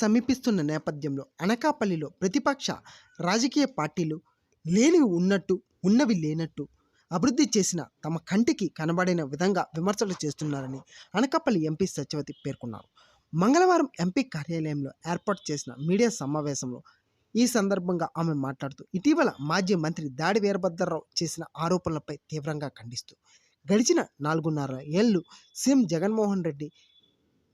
సమీపిస్తున్న నేపథ్యంలో అనకాపల్లిలో ప్రతిపక్ష రాజకీయ పార్టీలు లేనివి ఉన్నట్టు, ఉన్నవి లేనట్టు అభివృద్ధి చేసిన తమ కంటికి కనబడిన విధంగా విమర్శలు చేస్తున్నారని అనకాపల్లి ఎంపీ సత్యవతి పేర్కొన్నారు. మంగళవారం ఎంపీ కార్యాలయంలో ఏర్పాటు చేసిన మీడియా సమావేశంలో ఈ సందర్భంగా ఆమె మాట్లాడుతూ, ఇటీవల మాజీ మంత్రి దాడి వీరభద్రరావు చేసిన ఆరోపణలపై తీవ్రంగా ఖండిస్తూ, గడిచిన 4.5 ఏళ్లు సీఎం జగన్మోహన్ రెడ్డి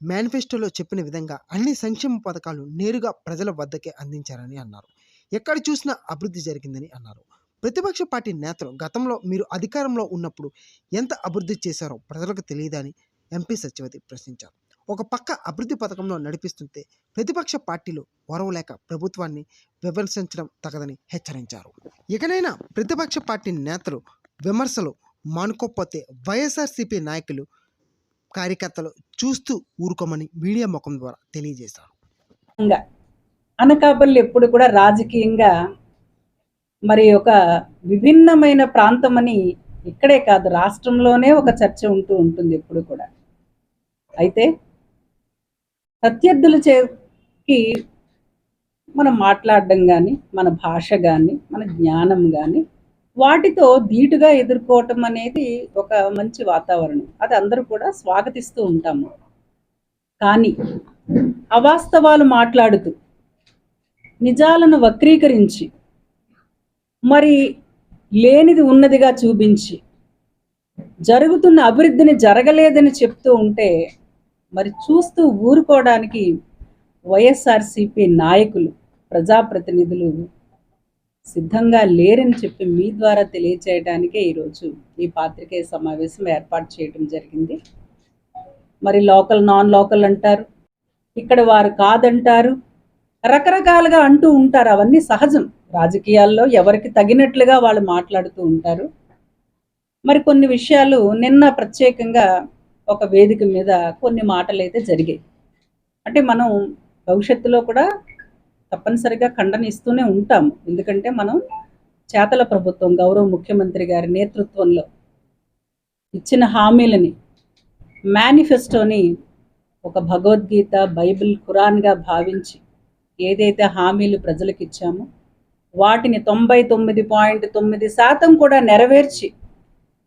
మేనిఫెస్టోలో చెప్పిన విధంగా అన్ని సంక్షేమ పథకాలు నేరుగా ప్రజల వద్దకే అందించారని అన్నారు. ఎక్కడ చూసినా అభివృద్ధి జరిగిందని అన్నారు. ప్రతిపక్ష పార్టీ నేతలు గతంలో మీరు అధికారంలో ఉన్నప్పుడు ఎంత అభివృద్ధి చేశారో ప్రజలకు తెలియదని ఎంపీ సత్యవతి ప్రశ్నించారు. ఒక పక్క అభివృద్ధి పథకంలో నడిపిస్తుంటే ప్రతిపక్ష పార్టీలు ఓర్వలేక ప్రభుత్వాన్ని విమర్శించడం తగదని హెచ్చరించారు. ఇకనైనా ప్రతిపక్ష పార్టీ నేతలు విమర్శలు మానుకోకపోతే వైఎస్ఆర్సీపీ నాయకులు, కార్యకర్తలు చూస్తూ ఊరుకోమని మీడియా ముఖం ద్వారా తెలియజేశారు. అనకాపల్లి ఎప్పుడు కూడా రాజకీయంగా మరి ఒక విభిన్నమైన ప్రాంతమని ఇక్కడే కాదు రాష్ట్రంలోనే ఒక చర్చ ఉంటుంది ఎప్పుడు కూడా. అయితే ప్రత్యర్థులకి మనం మాట్లాడడం కానీ, మన భాష కానీ, మన జ్ఞానం కానీ వాటితో ధీటుగా ఎదుర్కోవటం అనేది ఒక మంచి వాతావరణం. అది అందరూ కూడా స్వాగతిస్తూ ఉంటాము. కానీ అవాస్తవాలు మాట్లాడుతూ నిజాలను వక్రీకరించి మరి లేనిది ఉన్నదిగా చూపించి జరుగుతున్న అభివృద్ధిని జరగలేదని చెప్తూ ఉంటే మరి చూస్తూ ఊరుకోవడానికి వైఎస్ఆర్సీపీ నాయకులు, ప్రజాప్రతినిధులు సిద్ధంగా లేరని చెప్పి మీ ద్వారా తెలియచేయడానికే ఈరోజు ఈ పాత్రికేయ సమావేశం ఏర్పాటు చేయడం జరిగింది. మరి లోకల్, నాన్ లోకల్ అంటారు, ఇక్కడ వారు కాదంటారు, రకరకాలుగా అంటూ ఉంటారు. అవన్నీ సహజం. రాజకీయాల్లో ఎవరికి తగినట్లుగా వాళ్ళు మాట్లాడుతూ ఉంటారు. మరి కొన్ని విషయాలు నిన్న ప్రత్యేకంగా ఒక వేదిక మీద కొన్ని మాటలు అయితే జరిగాయి. అంటే మనం భవిష్యత్తులో కూడా తప్పనిసరిగా ఖండనిస్తూనే ఉంటాము. ఎందుకంటే మనం చేతల ప్రభుత్వం, గౌరవ ముఖ్యమంత్రి గారి నేతృత్వంలో ఇచ్చిన హామీలని, మేనిఫెస్టోని ఒక భగవద్గీత, బైబిల్, ఖురాన్గా భావించి ఏదైతే హామీలు ప్రజలకు ఇచ్చామో వాటిని 99.9% కూడా నెరవేర్చి,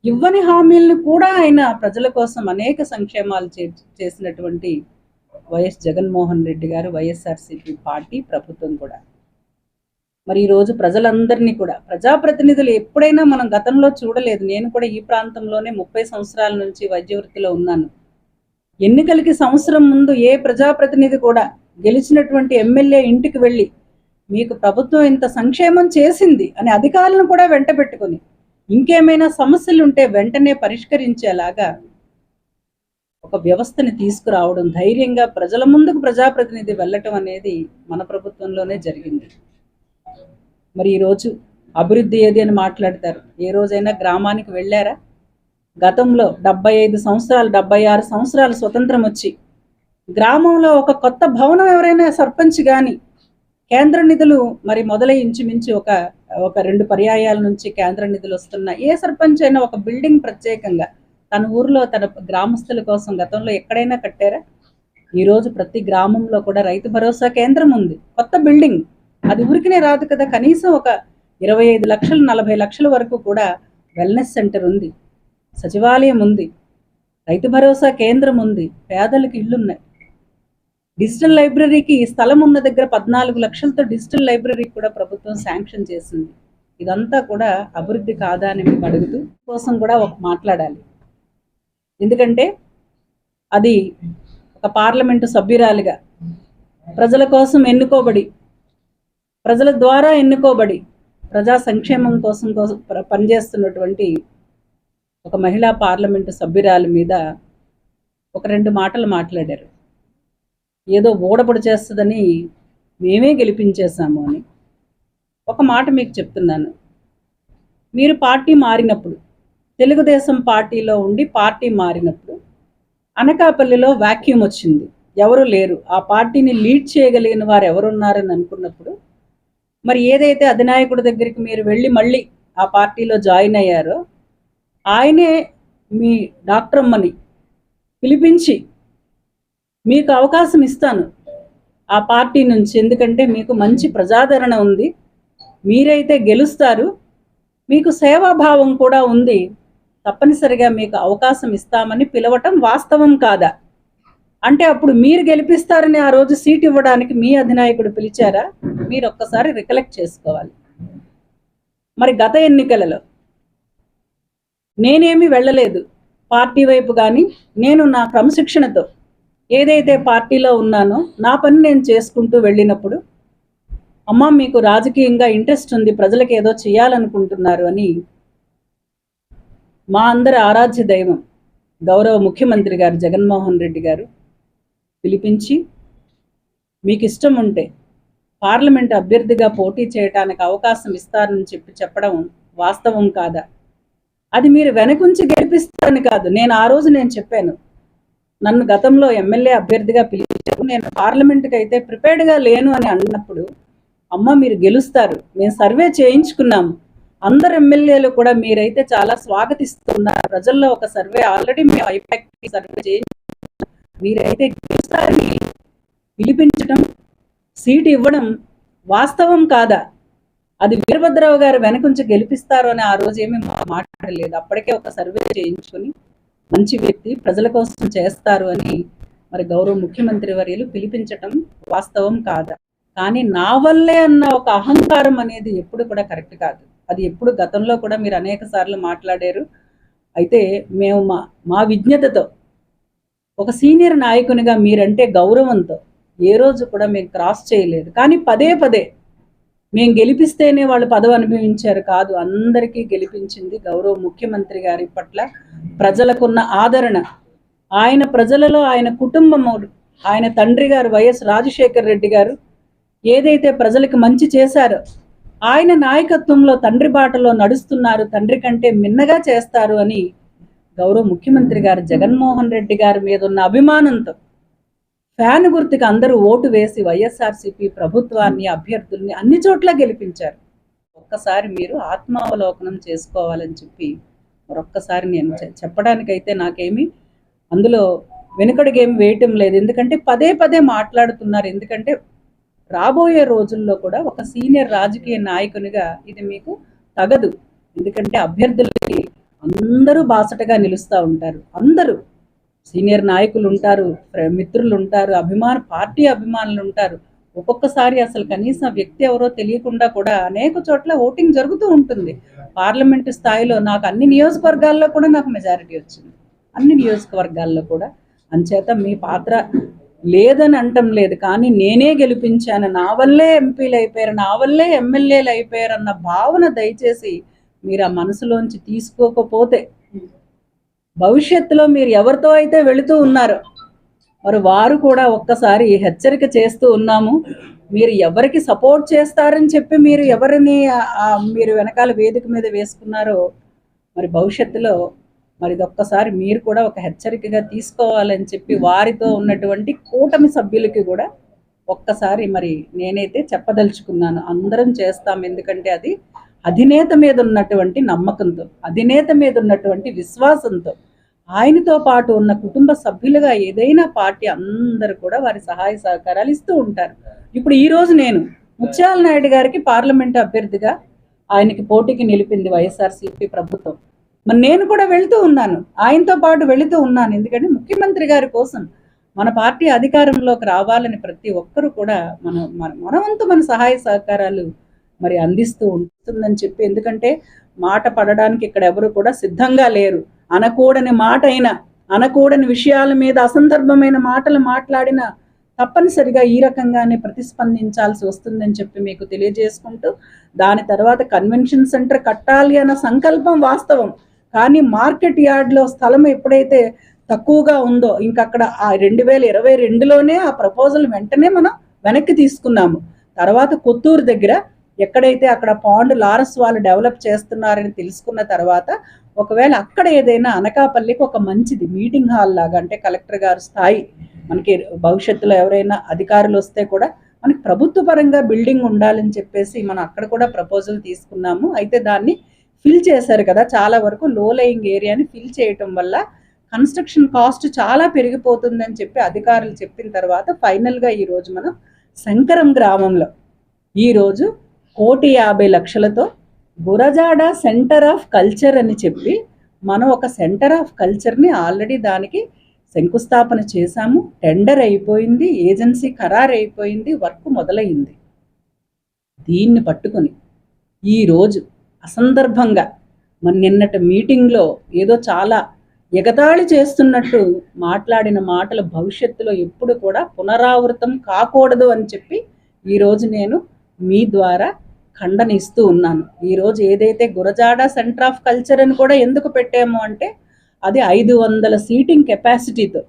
ఇవ్వని హామీలను కూడా ఆయన ప్రజల కోసం అనేక సంక్షేమాలు చేసినటువంటి వైఎస్ జగన్మోహన్ రెడ్డి గారు, వైఎస్ఆర్సీపీ పార్టీ, ప్రభుత్వం కూడా. మరి ఈరోజు ప్రజలందరినీ కూడా, ప్రజాప్రతినిధులు ఎప్పుడైనా మనం గతంలో చూడలేదు. నేను కూడా ఈ ప్రాంతంలోనే 30 సంవత్సరాల నుంచి వైద్య వృత్తిలో ఉన్నాను. ఎన్నికలకి సంవత్సరం ముందు ఏ ప్రజాప్రతినిధి కూడా గెలిచినటువంటి ఎమ్మెల్యే ఇంటికి వెళ్ళి మీకు ప్రభుత్వం ఇంత సంక్షేమం చేసింది అని అధికారులను కూడా వెంట పెట్టుకొని ఇంకేమైనా సమస్యలు ఉంటే వెంటనే పరిష్కరించేలాగా ఒక వ్యవస్థని తీసుకురావడం, ధైర్యంగా ప్రజల ముందుకు ప్రజాప్రతినిధి వెళ్ళటం అనేది మన ప్రభుత్వంలోనే జరిగింది. మరి ఈరోజు అభివృద్ధి ఏది అని మాట్లాడతారు. ఏ రోజైనా గ్రామానికి వెళ్ళారా? గతంలో 75 సంవత్సరాలు, 76 సంవత్సరాలు స్వతంత్రం వచ్చి గ్రామంలో ఒక కొత్త భవనం ఎవరైనా సర్పంచ్ కానీ, కేంద్ర నిధులు మరి మొదలై ఇంచుమించు ఒక 2 పర్యాయాల నుంచి కేంద్ర నిధులు వస్తున్న ఏ సర్పంచ్ అయినా ఒక బిల్డింగ్ ప్రత్యేకంగా తన ఊరిలో తన గ్రామస్తుల కోసం గతంలో ఎక్కడైనా కట్టారా? ఈరోజు ప్రతి గ్రామంలో కూడా రైతు భరోసా కేంద్రం ఉంది, కొత్త బిల్డింగ్. అది ఊరికినే రాదు కదా. కనీసం ఒక 25 లక్షలు, 40 లక్షల వరకు కూడా వెల్నెస్ సెంటర్ ఉంది, సచివాలయం ఉంది, రైతు భరోసా కేంద్రం ఉంది, పేదలకు ఇళ్ళున్నాయి. డిజిటల్ లైబ్రరీకి స్థలం ఉన్న దగ్గర 14 లక్షలతో డిజిటల్ లైబ్రరీ కూడా ప్రభుత్వం శాంక్షన్ చేసింది. ఇదంతా కూడా అభివృద్ధి కాదా అని మేము అడుగుతూ కోసం కూడా మాట్లాడాలి. ఎందుకంటే అది ఒక పార్లమెంటు సభ్యురాలిగా ప్రజల కోసం ఎన్నుకోబడి, ప్రజల ద్వారా ఎన్నుకోబడి ప్రజా సంక్షేమం కోసం పనిచేస్తున్నటువంటి ఒక మహిళా పార్లమెంటు సభ్యురాలి మీద ఒక 2 మాటలు మాట్లాడారు. ఏదో ఓడబడి చేస్తుందని మేమే గెలిపించేశాము అని. ఒక మాట మీకు చెప్తున్నాను. మీరు పార్టీ మారినప్పుడు, తెలుగుదేశం పార్టీలో ఉండి పార్టీ మారినప్పుడు అనకాపల్లిలో వాక్యూమ్ వచ్చింది, ఎవరు లేరు, ఆ పార్టీని లీడ్ చేయగలిగిన వారు ఎవరున్నారని అనుకున్నప్పుడు మరి ఏదైతే అధినాయకుడి దగ్గరికి మీరు వెళ్ళి మళ్ళీ ఆ పార్టీలో జాయిన్ అయ్యారో ఆయనే మీ డాక్టర్ అమ్మని పిలిపించి మీకు అవకాశం ఇస్తాను, ఆ పార్టీ నుంచి. ఎందుకంటే మీకు మంచి ప్రజాదరణ ఉంది, మీరైతే గెలుస్తారు, మీకు సేవాభావం కూడా ఉంది, తప్పనిసరిగా మీకు అవకాశం ఇస్తామని పిలవటం వాస్తవం కాదా? అంటే అప్పుడు మీరు గెలిపిస్తారని ఆ రోజు సీట్ ఇవ్వడానికి మీ అధినాయకుడు పిలిచారా? మీరు ఒక్కసారి రికలెక్ట్ చేసుకోవాలి. మరి గత ఎన్నికలలో నేనేమి వెళ్ళలేదు పార్టీ వైపు, కానీ నేను నా క్రమశిక్షణతో ఏదైతే పార్టీలో ఉన్నానో నా పని నేను చేసుకుంటూ వెళ్ళినప్పుడు, అమ్మ మీకు రాజకీయంగా ఇంట్రెస్ట్ ఉంది, ప్రజలకు ఏదో చేయాలనుకుంటున్నారు అని మా అందరి ఆరాధ్య దైవం గౌరవ ముఖ్యమంత్రి గారు జగన్మోహన్ రెడ్డి గారు పిలిపించి, మీకు ఇష్టం ఉంటే పార్లమెంట్ అభ్యర్థిగా పోటీ చేయడానికి అవకాశం ఇస్తారని చెప్పడం వాస్తవం కాదా? అది మీరు వెనకుంచి గెలిపిస్తారని కాదు. నేను ఆ రోజు చెప్పాను, నన్ను గతంలో ఎమ్మెల్యే అభ్యర్థిగా పిలిచారు, నేను పార్లమెంట్కి అయితే ప్రిపేర్డ్గా లేను అని అన్నప్పుడు, అమ్మ మీరు గెలుస్తారు, మేము సర్వే చేయించుకున్నాము, అందరు ఎమ్మెల్యేలు కూడా మీరైతే చాలా స్వాగతిస్తున్నారు, ప్రజల్లో ఒక సర్వే ఆల్రెడీ మేము అయిపోయి సర్వే చేయించుకున్నాం, మీరైతే గెలుస్తారని పిలిపించడం, సీటు ఇవ్వడం వాస్తవం కాదా? అది వీరభద్రరావు గారు వెనకుంచి గెలిపిస్తారు అని ఆ రోజు ఏమీ మాట్లాడలేదు. అప్పటికే ఒక సర్వే చేయించుకొని మంచి వ్యక్తి, ప్రజల కోసం చేస్తారు అని మరి గౌరవ ముఖ్యమంత్రి వర్యులు పిలిపించటం వాస్తవం కాదా? కానీ నా వల్లే అన్న ఒక అహంకారం అనేది ఎప్పుడు కూడా కరెక్ట్ కాదు. అది ఎప్పుడు గతంలో కూడా మీరు అనేక సార్లు మాట్లాడారు. అయితే మేము మా విజ్ఞతతో, ఒక సీనియర్ నాయకునిగా మీరంటే గౌరవంతో ఏ రోజు కూడా మేము క్రాస్ చేయలేదు. కానీ పదే పదే మేము గెలిపిస్తేనే వాళ్ళు పదవి అనుభవించారు కాదు, అందరికీ గెలిపించింది గౌరవ ముఖ్యమంత్రి గారి పట్ల ప్రజలకున్న ఆదరణ. ఆయన ప్రజలలో ఆయన కుటుంబము, ఆయన తండ్రి గారు వైఎస్ రాజశేఖర్ రెడ్డి గారు ఏదైతే ప్రజలకు మంచి చేశారో, ఆయన నాయకత్వంలో తండ్రి బాటలో నడుస్తున్నారు, తండ్రి కంటే మిన్నగా చేస్తారు అని గౌరవ ముఖ్యమంత్రి గారు జగన్మోహన్ రెడ్డి గారి మీద ఉన్న అభిమానంతో ఫ్యాన్ గుర్తుకి అందరూ ఓటు వేసి వైఎస్ఆర్సీపీ ప్రభుత్వాన్ని, అభ్యర్థుల్ని అన్ని చోట్ల గెలిపించారు. ఒక్కసారి మీరు ఆత్మావలోకనం చేసుకోవాలని చెప్పి మరొక్కసారి నేను చెప్పడానికైతే నాకేమి అందులో వెనుకడుగేమి వేయటం లేదు. ఎందుకంటే పదే పదే మాట్లాడుతున్నారు. ఎందుకంటే రాబోయే రోజుల్లో కూడా ఒక సీనియర్ రాజకీయ నాయకునిగా ఇది మీకు తగదు. ఎందుకంటే అభ్యర్థులకి అందరూ బాసటగా నిలుస్తూ ఉంటారు, అందరూ సీనియర్ నాయకులు ఉంటారు, మిత్రులు ఉంటారు, పార్టీ అభిమానులు ఉంటారు. ఒక్కొక్కసారి అసలు కనీసం వ్యక్తి ఎవరో తెలియకుండా కూడా అనేక చోట్ల ఓటింగ్ జరుగుతూ ఉంటుంది. పార్లమెంటు స్థాయిలో నాకు అన్ని నియోజకవర్గాల్లో కూడా నాకు మెజారిటీ వచ్చింది, అన్ని నియోజకవర్గాల్లో కూడా. అంచేత మీ పాత్ర లేదని అంటం లేదు, కానీ నేనే గెలిపించాను, నా వల్లే ఎంపీలు అయిపోయారు, నా వల్లే ఎమ్మెల్యేలు అయిపోయారు అన్న భావన దయచేసి మీరు ఆ మనసులోంచి తీసుకోకపోతే, భవిష్యత్తులో మీరు ఎవరితో అయితే వెళుతూ ఉన్నారో మరి వారు కూడా ఒక్కసారి హెచ్చరిక చేస్తూ ఉన్నాము, మీరు ఎవరికి సపోర్ట్ చేస్తారని చెప్పి మీరు ఎవరిని మీరు వెనకాల వేదిక మీద వేసుకున్నారో మరి భవిష్యత్తులో మరి ఒక్కసారి మీరు కూడా ఒక హెచ్చరికగా తీసుకోవాలని చెప్పి వారితో ఉన్నటువంటి కూటమి సభ్యులకి కూడా ఒక్కసారి మరి నేనైతే చెప్పదలుచుకున్నాను. అందరం చేస్తాం, ఎందుకంటే అది అధినేత మీద ఉన్నటువంటి నమ్మకంతో, అధినేత మీద ఉన్నటువంటి విశ్వాసంతో, ఆయనతో పాటు ఉన్న కుటుంబ సభ్యులుగా ఏదైనా పార్టీ అందరూ కూడా వారి సహాయ సహకారాలు ఇస్తూ ఉంటారు. ఇప్పుడు ఈరోజు నేను ముత్యాల నాయుడు గారికి పార్లమెంటు అభ్యర్థిగా ఆయనకి పోటీకి నిలిపింది వైఎస్ఆర్సీపీ ప్రభుత్వం. మరి నేను కూడా వెళుతూ ఉన్నాను, ఆయనతో పాటు వెళుతూ ఉన్నాను. ఎందుకంటే ముఖ్యమంత్రి గారి కోసం మన పార్టీ అధికారంలోకి రావాలని ప్రతి ఒక్కరూ కూడా మనవంతు మన సహాయ సహకారాలు మరి అందిస్తూ ఉంటుందని చెప్పి, ఎందుకంటే మాట పడడానికి ఇక్కడ ఎవరు కూడా సిద్ధంగా లేరు. అనకూడని మాట అయినా, అనకూడని విషయాల మీద అసందర్భమైన మాటలు మాట్లాడినా తప్పనిసరిగా ఈ రకంగానే ప్రతిస్పందించాల్సి వస్తుందని చెప్పి మీకు తెలియజేసుకుంటూ, దాని తర్వాత కన్వెన్షన్ సెంటర్ కట్టాలి అన్న సంకల్పం వాస్తవం, కానీ మార్కెట్ యార్డ్లో స్థలం ఎప్పుడైతే తక్కువగా ఉందో, ఇంకక్కడ ఆ 2022లోనే ఆ ప్రపోజల్ వెంటనే మనం వెనక్కి తీసుకున్నాము. తర్వాత కొత్తూరు దగ్గర ఎక్కడైతే అక్కడ పాండ్ లారస్ వాళ్ళు డెవలప్ చేస్తున్నారని తెలుసుకున్న తర్వాత, ఒకవేళ అక్కడ ఏదైనా అనకాపల్లికి ఒక మంచిది మీటింగ్ హాల్ లాగా, అంటే కలెక్టర్ గారు స్థాయి మనకి భవిష్యత్తులో ఎవరైనా అధికారులు వస్తే కూడా మనకి ప్రభుత్వ పరంగా బిల్డింగ్ ఉండాలని చెప్పేసి మనం అక్కడ కూడా ప్రపోజల్ తీసుకున్నాము. అయితే దాన్ని ఫిల్ చేశారు కదా, చాలా వరకు లో లయింగ్ ఏరియాని ఫిల్ చేయటం వల్ల కన్స్ట్రక్షన్ కాస్ట్ చాలా పెరిగిపోతుందని చెప్పి అధికారులు చెప్పిన తర్వాత ఫైనల్గా ఈరోజు మనం శంకరం గ్రామంలో ఈరోజు 1,50,00,000తో గురజాడ సెంటర్ ఆఫ్ కల్చర్ అని చెప్పి మనం ఒక సెంటర్ ఆఫ్ కల్చర్ని ఆల్రెడీ దానికి శంకుస్థాపన చేశాము. టెండర్ అయిపోయింది, ఏజెన్సీ ఖరారు అయిపోయింది, వర్క్ మొదలైంది. దీన్ని పట్టుకొని ఈరోజు అసందర్భంగా మన నిన్నటి మీటింగ్లో ఏదో చాలా ఎగతాళి చేస్తున్నట్టు మాట్లాడిన మాటలు భవిష్యత్తులో ఎప్పుడు కూడా పునరావృతం కాకూడదు అని చెప్పి ఈరోజు నేను మీ ద్వారా ఖండన ఇస్తూ ఉన్నాను. ఈరోజు ఏదైతే గురజాడ సెంటర్ ఆఫ్ కల్చర్ అని కూడా ఎందుకు పెట్టాము అంటే అది 500 సీటింగ్ కెపాసిటీతో,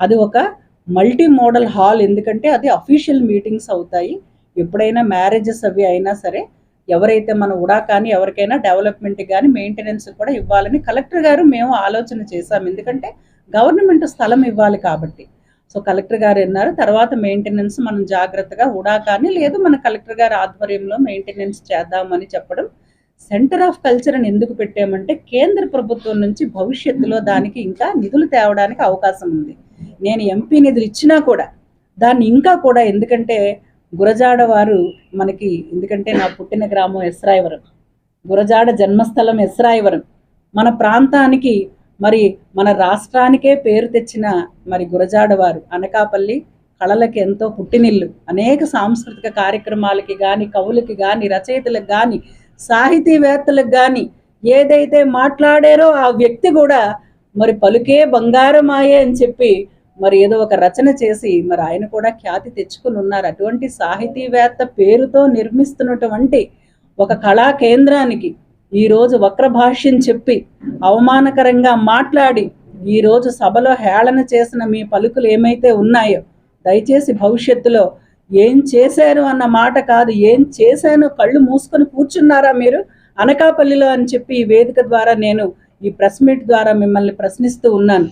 అది ఒక మల్టీ మోడల్ హాల్. ఎందుకంటే అది అఫీషియల్ మీటింగ్స్ అవుతాయి. ఎప్పుడైనా మ్యారేజెస్ అవి అయినా సరే ఎవరైతే మన ఉడా కానీ ఎవరికైనా డెవలప్మెంట్ కానీ మెయింటెనెన్స్ కూడా ఇవ్వాలని కలెక్టర్ గారు మేము ఆలోచన చేశాం. ఎందుకంటే గవర్నమెంట్ స్థలం ఇవ్వాలి కాబట్టి. సో కలెక్టర్ గారు అన్నారు తర్వాత మెయింటెనెన్స్ మనం జాగ్రత్తగా ఉడా కానీ లేదు మన కలెక్టర్ గారి ఆధ్వర్యంలో మెయింటెనెన్స్ చేద్దామని చెప్పడం. సెంటర్ ఆఫ్ కల్చర్ అని ఎందుకు పెట్టామంటే కేంద్ర ప్రభుత్వం నుంచి భవిష్యత్తులో దానికి ఇంకా నిధులు తేవడానికి అవకాశం ఉంది. నేను ఎంపీ నిధులు ఇచ్చినా కూడా దాన్ని ఇంకా కూడా, ఎందుకంటే గురజాడ వారు మనకి, ఎందుకంటే నా పుట్టిన గ్రామం ఎస్రాయవరం, గురజాడ జన్మస్థలం ఎస్రాయవరం, మన ప్రాంతానికి మరి మన రాష్ట్రానికే పేరు తెచ్చిన మరి గురజాడ వారు అనకాపల్లి కళలకి ఎంతో పుట్టినిల్లు. అనేక సాంస్కృతిక కార్యక్రమాలకి కానీ, కవులకి కానీ, రచయితలకు కానీ, సాహితీవేత్తలకు కానీ ఏదైతే మాట్లాడారో ఆ వ్యక్తి కూడా మరి పలుకే బంగారమాయే అని చెప్పి మరి ఏదో ఒక రచన చేసి మరి ఆయన కూడా ఖ్యాతి తెచ్చుకుని ఉన్నారు. అటువంటి సాహితీవేత్త పేరుతో నిర్మిస్తున్నటువంటి ఒక కళా కేంద్రానికి ఈరోజు వక్ర భాష్యం చెప్పి అవమానకరంగా మాట్లాడి ఈరోజు సభలో హేళన చేసిన మీ పలుకులు ఏమైతే ఉన్నాయో దయచేసి భవిష్యత్తులో ఏం చేశారు అన్న మాట కాదు, ఏం చేశానో కళ్ళు మూసుకొని కూర్చున్నారా మీరు అనకాపల్లిలో అని చెప్పి ఈ వేదిక ద్వారా నేను ఈ ప్రెస్ మీట్ ద్వారా మిమ్మల్ని ప్రశ్నిస్తూ ఉన్నాను.